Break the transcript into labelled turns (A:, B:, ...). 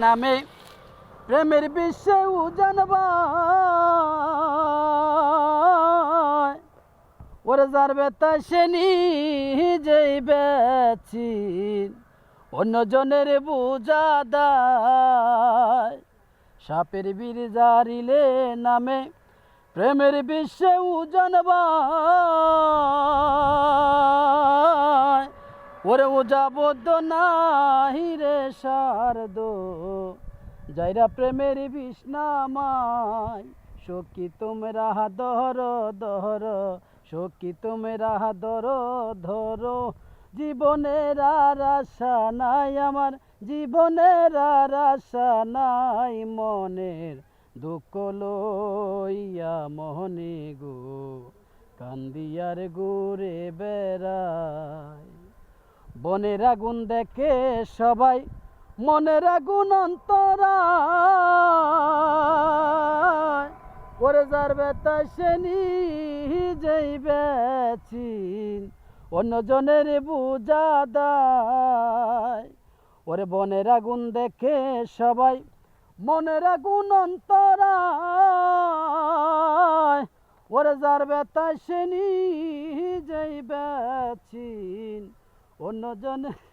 A: নামে প্রেমের বিশ্বে উজানবায় ওরে যার বেতা সে নিজেই বেচিন অন্যজনের বুঝা দায় সাপের বীর জারিলে নামে প্রেমের বিশ্বে উজানবায় ওরে উজাবদ্ধ নাহি রে শারদ যাইরা প্রেমের বিষ্ণামায় সখী তোমরা ধর ধর সখী তোমরা ধর ধর জীবনের আর আশা নাই আমার জীবনের আর আশা নাই মনের দুঃখ লইয়া মোহনে গো কান্দিয়ার ঘুরে বেড়ায় বনের আগুন দেখে সবাই মনের আগুন অন্তরায় ওরে যার বেতা সে নিজেই বেচিন অন্যজনের বুঝা দায় ওরে বনের আগুন দেখে সবাই মনের আগুন অন্তরায় ওরে যার বেতা সে নিজেই বেচিন অন্যজনের